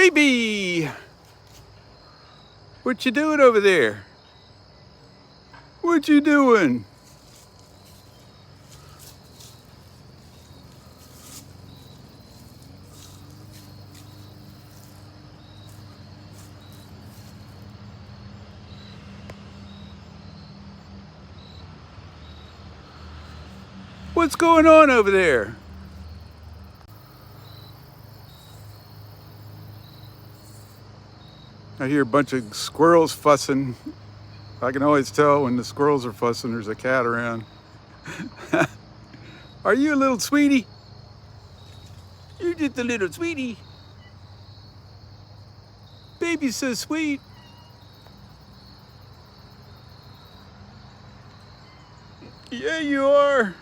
Baby! What you doing over there? What you doing? What's going on over there? I hear a bunch of squirrels fussing. I can always tell when the squirrels are fussing, there's a cat around. Are you a little sweetie? You're just a little sweetie. Baby's so sweet. Yeah, you are.